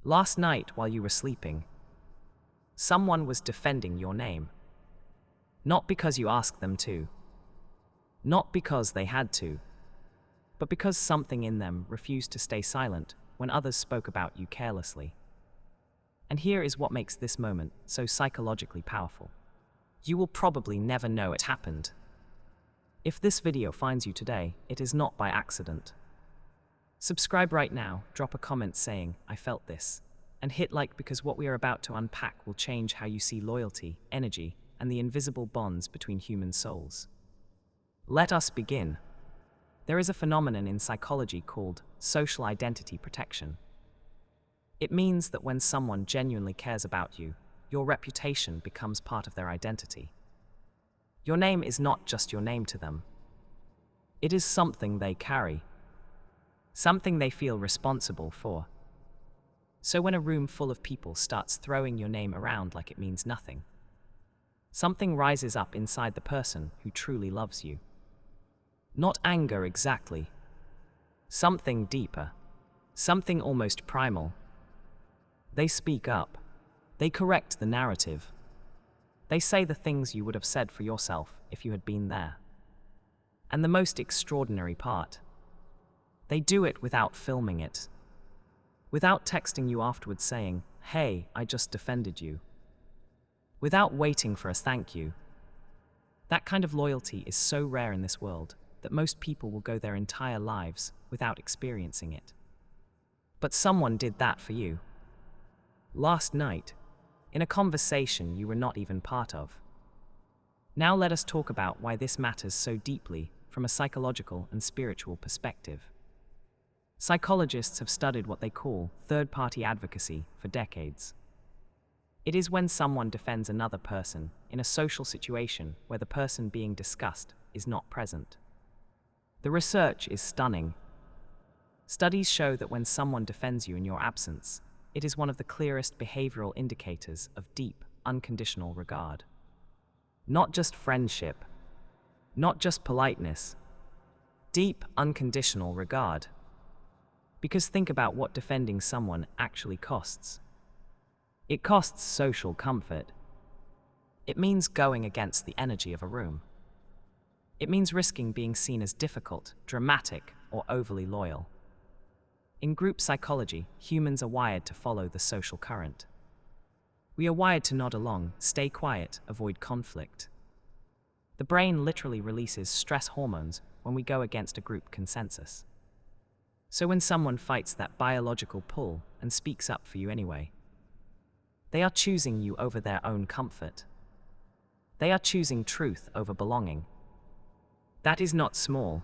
Last night while you were sleeping, someone was defending your name. Not because you asked them to, not because they had to, but because something in them refused to stay silent when others spoke about you carelessly. And here is what makes this moment so psychologically powerful. You will probably never know it happened. If this video finds you today, it is not by accident. Subscribe right now, drop a comment saying, "I felt this," and hit like because what we are about to unpack will change how you see loyalty, energy, and the invisible bonds between human souls. Let us begin. There is a phenomenon in psychology called social identity protection. It means that when someone genuinely cares about you, your reputation becomes part of their identity. Your name is not just your name to them. It is something they carry, something they feel responsible for. So when a room full of people starts throwing your name around like it means nothing, something rises up inside the person who truly loves you. Not anger exactly. Something deeper. Something almost primal. They speak up. They correct the narrative. They say the things you would have said for yourself if you had been there. And the most extraordinary part, they do it without filming it. Without texting you afterwards saying, "Hey, I just defended you." Without waiting for a thank you. That kind of loyalty is so rare in this world that most people will go their entire lives without experiencing it. But someone did that for you. Last night, in a conversation you were not even part of. Now let us talk about why this matters so deeply from a psychological and spiritual perspective. Psychologists have studied what they call third-party advocacy for decades. It is when someone defends another person in a social situation where the person being discussed is not present. The research is stunning. Studies show that when someone defends you in your absence, it is one of the clearest behavioral indicators of deep, unconditional regard. Not just friendship, not just politeness, deep, unconditional regard. Because think about what defending someone actually costs. It costs social comfort. It means going against the energy of a room. It means risking being seen as difficult, dramatic, or overly loyal. In group psychology, humans are wired to follow the social current. We are wired to nod along, stay quiet, avoid conflict. The brain literally releases stress hormones when we go against a group consensus. So when someone fights that biological pull and speaks up for you anyway, they are choosing you over their own comfort. They are choosing truth over belonging. That is not small.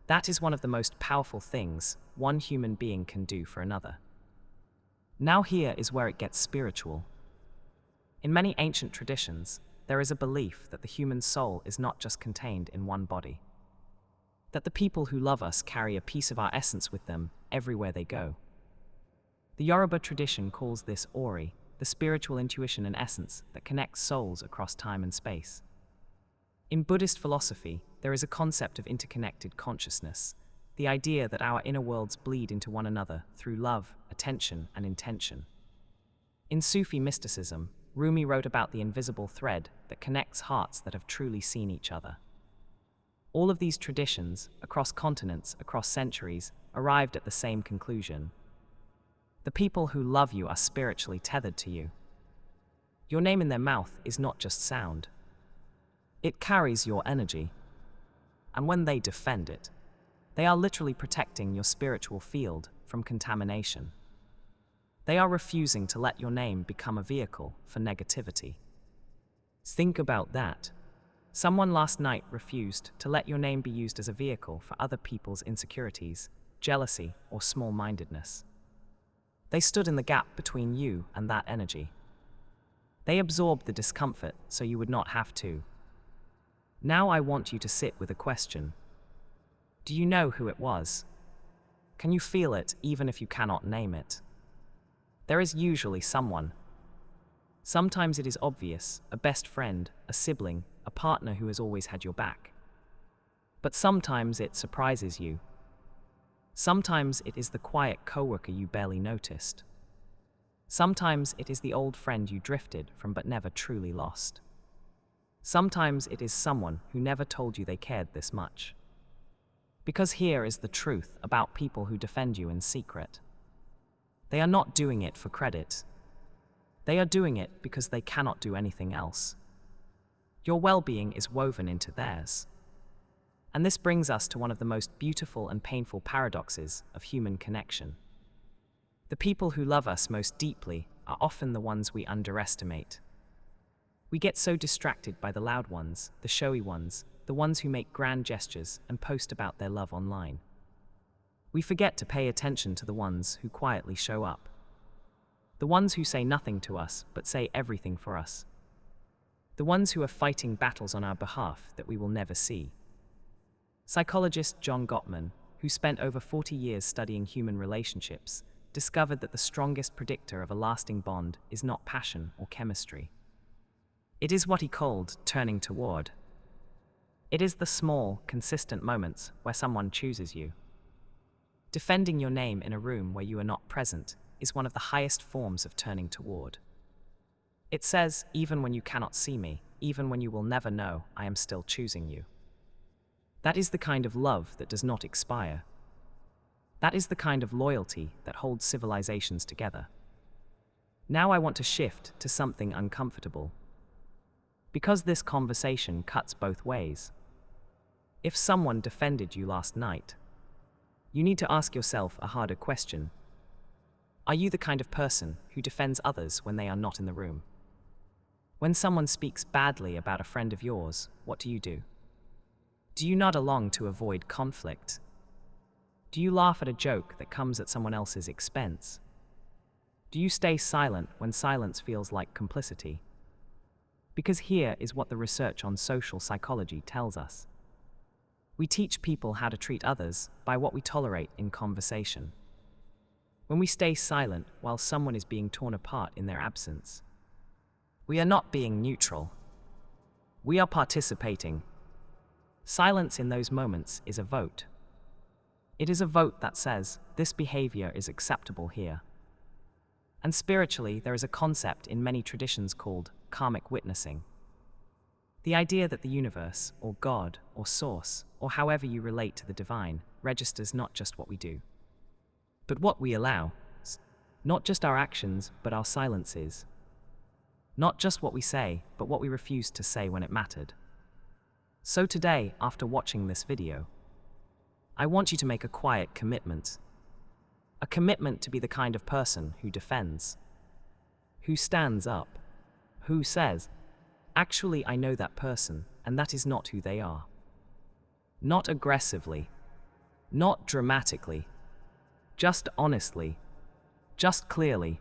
That is one of the most powerful things one human being can do for another. Now here is where it gets spiritual. In many ancient traditions, there is a belief that the human soul is not just contained in one body. That the people who love us carry a piece of our essence with them everywhere they go. The Yoruba tradition calls this Ori, the spiritual intuition and essence that connects souls across time and space. In Buddhist philosophy, there is a concept of interconnected consciousness, the idea that our inner worlds bleed into one another through love, attention, and intention. In Sufi mysticism, Rumi wrote about the invisible thread that connects hearts that have truly seen each other. All of these traditions, across continents, across centuries, arrived at the same conclusion. The people who love you are spiritually tethered to you. Your name in their mouth is not just sound. It carries your energy. And when they defend it, they are literally protecting your spiritual field from contamination. They are refusing to let your name become a vehicle for negativity. Think about that. Someone last night refused to let your name be used as a vehicle for other people's insecurities, jealousy, or small-mindedness. They stood in the gap between you and that energy. They absorbed the discomfort so you would not have to. Now I want you to sit with a question. Do you know who it was? Can you feel it even if you cannot name it? There is usually someone. Sometimes it is obvious, a best friend, a sibling, a partner who has always had your back. But sometimes it surprises you. Sometimes it is the quiet coworker you barely noticed. Sometimes it is the old friend you drifted from but never truly lost. Sometimes it is someone who never told you they cared this much. Because here is the truth about people who defend you in secret. They are not doing it for credit. They are doing it because they cannot do anything else. Your well-being is woven into theirs. And this brings us to one of the most beautiful and painful paradoxes of human connection. The people who love us most deeply are often the ones we underestimate. We get so distracted by the loud ones, the showy ones, the ones who make grand gestures and post about their love online. We forget to pay attention to the ones who quietly show up. The ones who say nothing to us but say everything for us. The ones who are fighting battles on our behalf that we will never see. Psychologist John Gottman, who spent over 40 years studying human relationships, discovered that the strongest predictor of a lasting bond is not passion or chemistry. It is what he called turning toward. It is the small, consistent moments where someone chooses you. Defending your name in a room where you are not present is one of the highest forms of turning toward. It says, even when you cannot see me, even when you will never know, I am still choosing you. That is the kind of love that does not expire. That is the kind of loyalty that holds civilizations together. Now I want to shift to something uncomfortable. Because this conversation cuts both ways. If someone defended you last night, you need to ask yourself a harder question. Are you the kind of person who defends others when they are not in the room? When someone speaks badly about a friend of yours, what do? Do you nod along to avoid conflict? Do you laugh at a joke that comes at someone else's expense? Do you stay silent when silence feels like complicity? Because here is what the research on social psychology tells us. We teach people how to treat others by what we tolerate in conversation. When we stay silent while someone is being torn apart in their absence, we are not being neutral. We are participating. Silence in those moments is a vote. It is a vote that says, this behavior is acceptable here. And spiritually, there is a concept in many traditions called karmic witnessing. The idea that the universe, or God, or source, or however you relate to the divine, registers not just what we do, but what we allow. Not just our actions, but our silences. Not just what we say, but what we refused to say when it mattered. So today, after watching this video, I want you to make a quiet commitment. A commitment to be the kind of person who defends, who stands up, who says, actually, I know that person, and that is not who they are. Not aggressively, not dramatically, just honestly, just clearly,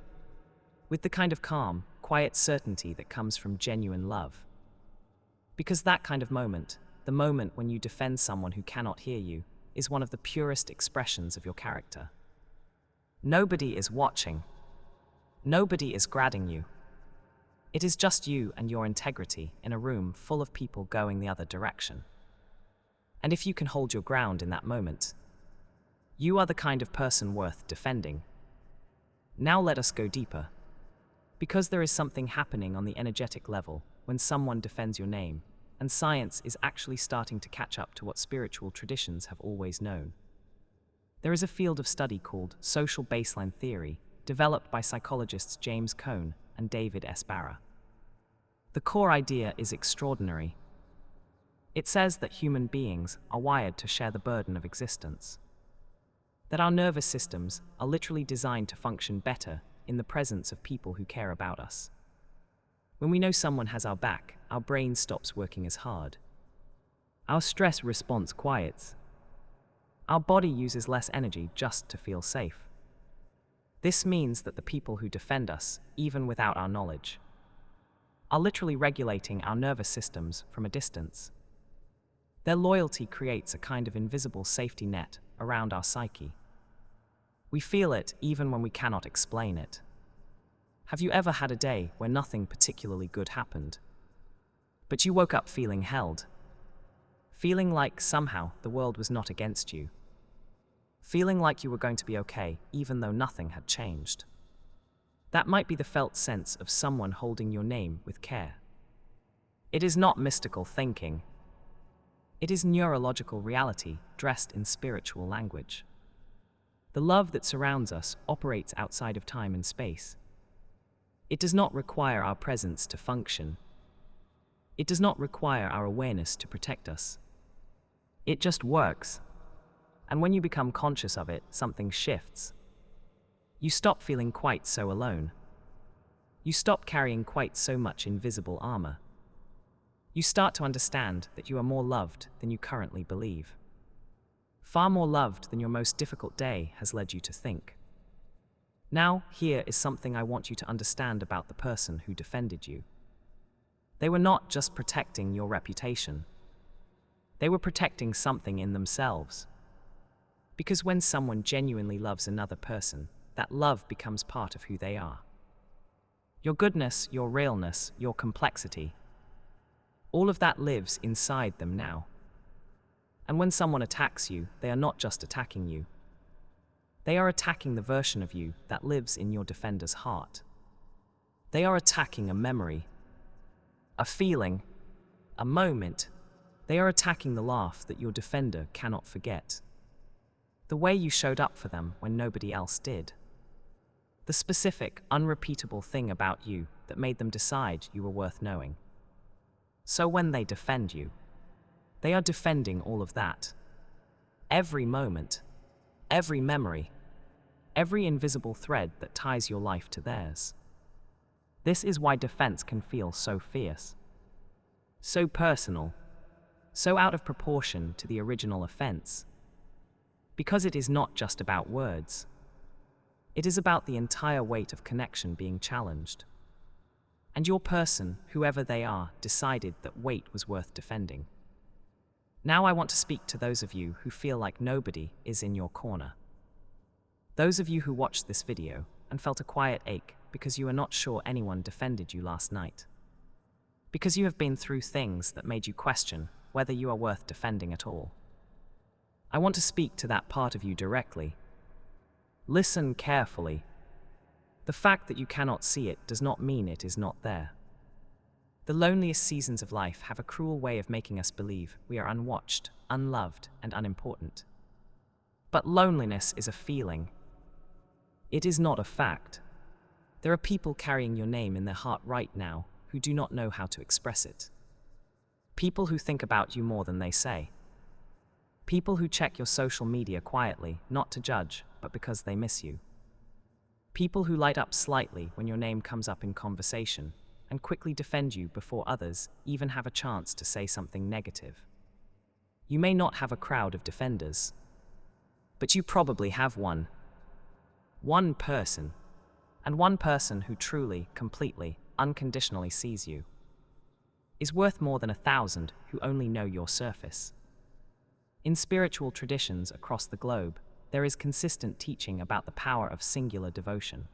with the kind of calm, quiet certainty that comes from genuine love. Because that kind of moment, the moment when you defend someone who cannot hear you, is one of the purest expressions of your character. Nobody is watching. Nobody is gradding you. It is just you and your integrity in a room full of people going the other direction. And if you can hold your ground in that moment, you are the kind of person worth defending. Now let us go deeper. Because there is something happening on the energetic level when someone defends your name, and science is actually starting to catch up to what spiritual traditions have always known. There is a field of study called social baseline theory, developed by psychologists James Cone and David S. Barra. The core idea is extraordinary. It says that human beings are wired to share the burden of existence. That our nervous systems are literally designed to function better in the presence of people who care about us. When we know someone has our back, our brain stops working as hard. Our stress response quiets. Our body uses less energy just to feel safe. This means that the people who defend us, even without our knowledge, are literally regulating our nervous systems from a distance. Their loyalty creates a kind of invisible safety net around our psyche. We feel it even when we cannot explain it. Have you ever had a day where nothing particularly good happened, but you woke up feeling held? Feeling like somehow the world was not against you? Feeling like you were going to be okay even though nothing had changed? That might be the felt sense of someone holding your name with care. It is not mystical thinking. It is neurological reality dressed in spiritual language. The love that surrounds us operates outside of time and space. It does not require our presence to function. It does not require our awareness to protect us. It just works. And when you become conscious of it, something shifts. You stop feeling quite so alone. You stop carrying quite so much invisible armor. You start to understand that you are more loved than you currently believe. Far more loved than your most difficult day has led you to think. Now, here is something I want you to understand about the person who defended you. They were not just protecting your reputation. They were protecting something in themselves. Because when someone genuinely loves another person, that love becomes part of who they are. Your goodness, your realness, your complexity, all of that lives inside them now. And when someone attacks you, they are not just attacking you. They are attacking the version of you that lives in your defender's heart. They are attacking a memory, a feeling, a moment. They are attacking the laugh that your defender cannot forget. The way you showed up for them when nobody else did. The specific, unrepeatable thing about you that made them decide you were worth knowing. So when they defend you, they are defending all of that. Every moment, every memory, every invisible thread that ties your life to theirs. This is why defense can feel so fierce, so personal, so out of proportion to the original offense. Because it is not just about words. It is about the entire weight of connection being challenged. And your person, whoever they are, decided that weight was worth defending. Now I want to speak to those of you who feel like nobody is in your corner. Those of you who watched this video and felt a quiet ache because you are not sure anyone defended you last night. Because you have been through things that made you question whether you are worth defending at all. I want to speak to that part of you directly. Listen carefully. The fact that you cannot see it does not mean it is not there. The loneliest seasons of life have a cruel way of making us believe we are unwatched, unloved, and unimportant. But loneliness is a feeling. It is not a fact. There are people carrying your name in their heart right now who do not know how to express it. People who think about you more than they say. People who check your social media quietly, not to judge, but because they miss you. People who light up slightly when your name comes up in conversation and quickly defend you before others even have a chance to say something negative. You may not have a crowd of defenders, but you probably have one. One person. And one person who truly, completely, unconditionally sees you is worth more than 1,000 who only know your surface. In spiritual traditions across the globe, there is consistent teaching about the power of singular devotion.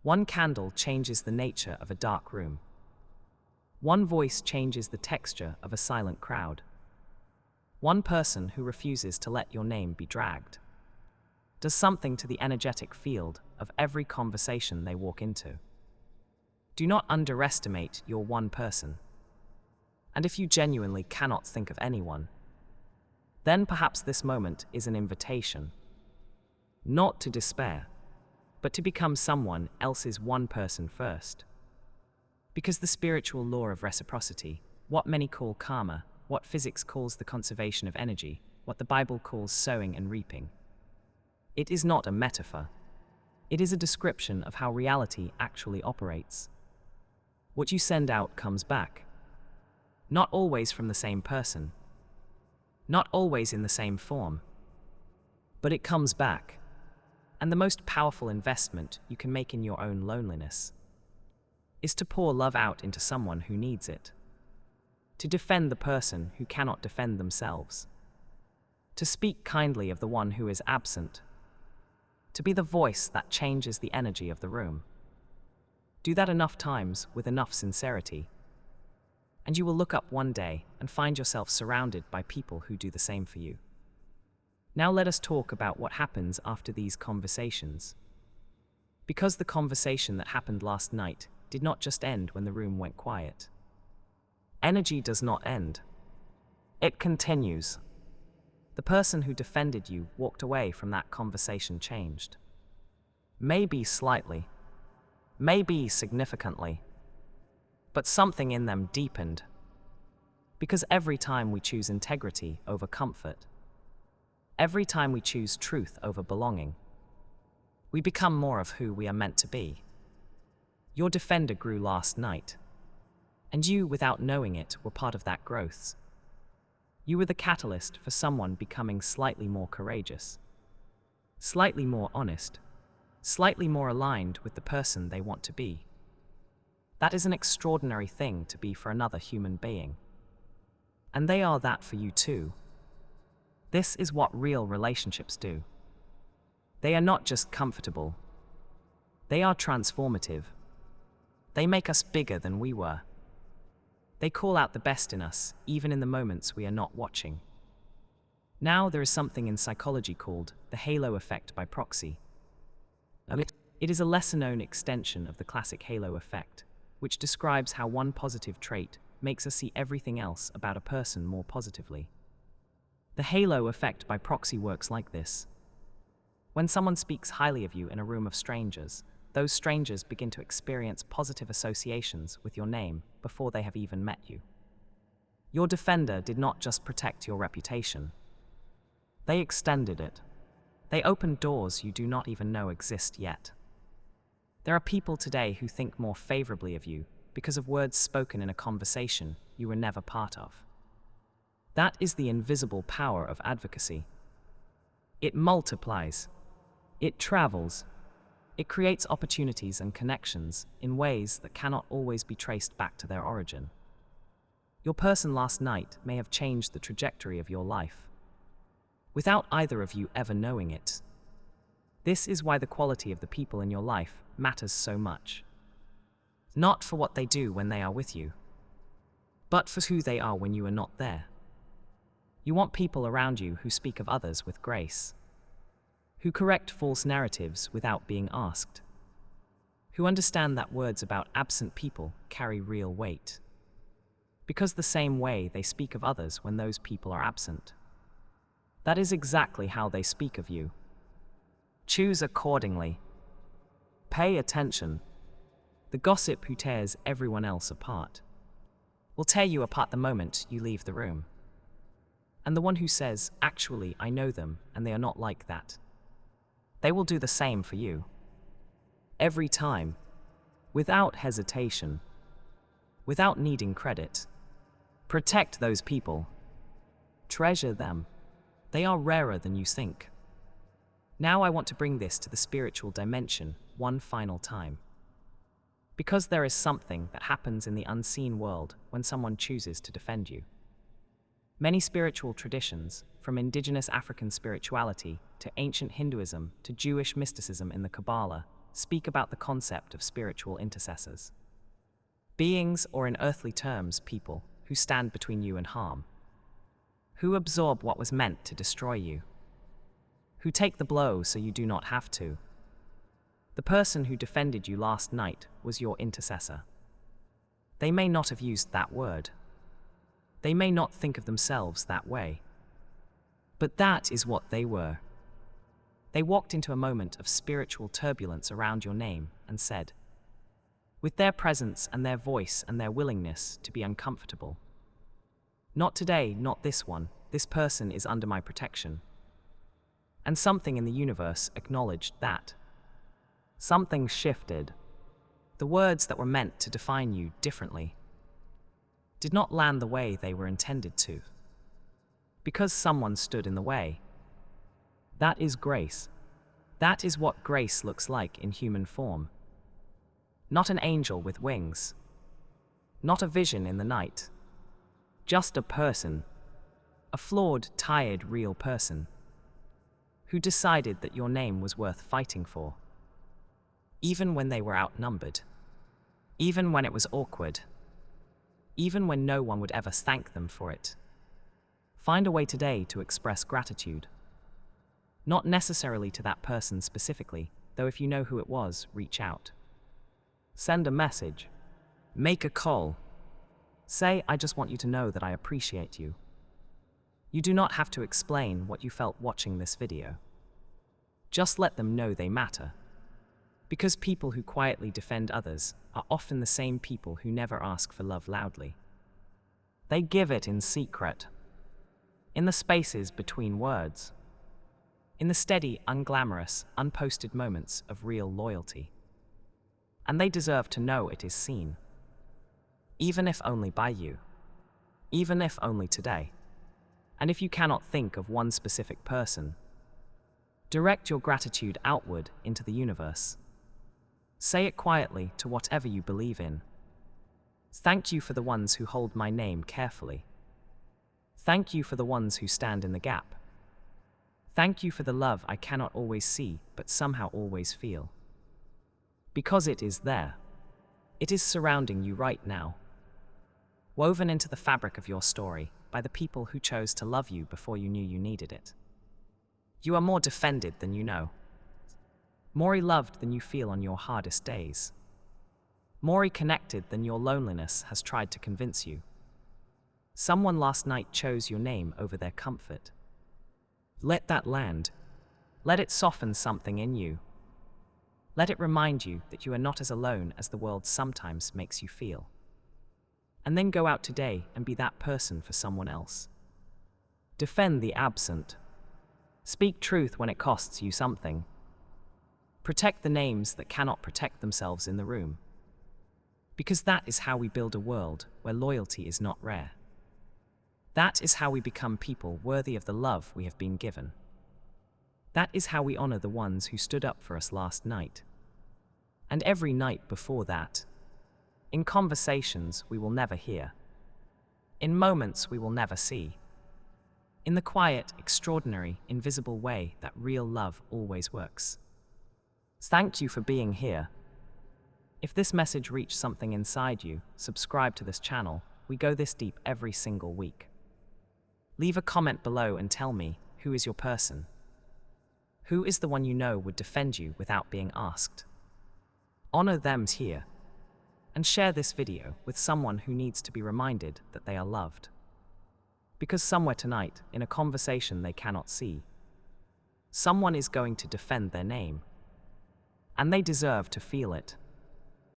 One candle changes the nature of a dark room. One voice changes the texture of a silent crowd. One person who refuses to let your name be dragged does something to the energetic field of every conversation they walk into. Do not underestimate your one person. And if you genuinely cannot think of anyone, then perhaps this moment is an invitation, not to despair, but to become someone else's one person first. Because the spiritual law of reciprocity, what many call karma, what physics calls the conservation of energy, what the Bible calls sowing and reaping, it is not a metaphor. It is a description of how reality actually operates. What you send out comes back. Not always from the same person. Not always in the same form. But it comes back. And the most powerful investment you can make in your own loneliness is to pour love out into someone who needs it. To defend the person who cannot defend themselves. To speak kindly of the one who is absent. To be the voice that changes the energy of the room. Do that enough times with enough sincerity, and you will look up one day and find yourself surrounded by people who do the same for you. Now let us talk about what happens after these conversations. Because the conversation that happened last night did not just end when the room went quiet. Energy does not end. It continues. The person who defended you walked away from that conversation changed. Maybe slightly, maybe significantly, but something in them deepened. Because every time we choose integrity over comfort, every time we choose truth over belonging, we become more of who we are meant to be. Your defender grew last night, and you, without knowing it, were part of that growth. You were the catalyst for someone becoming slightly more courageous, slightly more honest, slightly more aligned with the person they want to be. That is an extraordinary thing to be for another human being. And they are that for you too. This is what real relationships do. They are not just comfortable. They are transformative. They make us bigger than we were. They call out the best in us, even in the moments we are not watching. Now there is something in psychology called the halo effect by proxy. It is a lesser-known extension of the classic halo effect, which describes how one positive trait makes us see everything else about a person more positively. The halo effect by proxy works like this. When someone speaks highly of you in a room of strangers, those strangers begin to experience positive associations with your name before they have even met you. Your defender did not just protect your reputation. They extended it. They opened doors you do not even know exist yet. There are people today who think more favorably of you because of words spoken in a conversation you were never part of. That is the invisible power of advocacy. It multiplies. It travels. It creates opportunities and connections in ways that cannot always be traced back to their origin. Your person last night may have changed the trajectory of your life, without either of you ever knowing it. This is why the quality of the people in your life matters so much. Not for what they do when they are with you, but for who they are when you are not there. You want people around you who speak of others with grace, who correct false narratives without being asked, who understand that words about absent people carry real weight, because the same way they speak of others when those people are absent. That is exactly how they speak of you. Choose accordingly. Pay attention. The gossip who tears everyone else apart will tear you apart the moment you leave the room. And the one who says, "Actually, I know them, and they are not like that," they will do the same for you. Every time, without hesitation, without needing credit. Protect those people. Treasure them. They are rarer than you think. Now I want to bring this to the spiritual dimension one final time. Because there is something that happens in the unseen world when someone chooses to defend you. Many spiritual traditions, from indigenous African spirituality to ancient Hinduism to Jewish mysticism in the Kabbalah, speak about the concept of spiritual intercessors. Beings, or in earthly terms, people, who stand between you and harm. Who absorb what was meant to destroy you. Who take the blow so you do not have to. The person who defended you last night was your intercessor. They may not have used that word. They may not think of themselves that way. But that is what they were. They walked into a moment of spiritual turbulence around your name and said, with their presence and their voice and their willingness to be uncomfortable, "Not today, not this one. This person is under my protection." And something in the universe acknowledged that. Something shifted. The words that were meant to define you differently did not land the way they were intended to. Because someone stood in the way. That is grace. That is what grace looks like in human form. Not an angel with wings. Not a vision in the night. Just a person. A flawed, tired, real person. Who decided that your name was worth fighting for. Even when they were outnumbered. Even when it was awkward. Even when no one would ever thank them for it. Find a way today to express gratitude. Not necessarily to that person specifically, though if you know who it was, reach out. Send a message. Make a call. Say, I just want you to know that I appreciate you. You do not have to explain what you felt watching this video. Just let them know they matter. Because people who quietly defend others are often the same people who never ask for love loudly. They give it in secret, in the spaces between words, in the steady, unglamorous, unposted moments of real loyalty. And they deserve to know it is seen, even if only by you, even if only today. And if you cannot think of one specific person, direct your gratitude outward into the universe. Say it quietly to whatever you believe in. Thank you for the ones who hold my name carefully. Thank you for the ones who stand in the gap. Thank you for the love I cannot always see, but somehow always feel. Because it is there. It is surrounding you right now. Woven into the fabric of your story by the people who chose to love you before you knew you needed it. You are more defended than you know. More loved than you feel on your hardest days. More connected than your loneliness has tried to convince you. Someone last night chose your name over their comfort. Let that land. Let it soften something in you. Let it remind you that you are not as alone as the world sometimes makes you feel. And then go out today and be that person for someone else. Defend the absent. Speak truth when it costs you something. Protect the names that cannot protect themselves in the room. Because that is how we build a world where loyalty is not rare. That is how we become people worthy of the love we have been given. That is how we honor the ones who stood up for us last night. And every night before that. In conversations we will never hear. In moments we will never see. In the quiet, extraordinary, invisible way that real love always works. Thank you for being here. If this message reached something inside you, subscribe to this channel. We go this deep every single week. Leave a comment below and tell me, who is your person? Who is the one you know would defend you without being asked? Honor them here. And share this video with someone who needs to be reminded that they are loved. Because somewhere tonight, in a conversation they cannot see, someone is going to defend their name. And they deserve to feel it.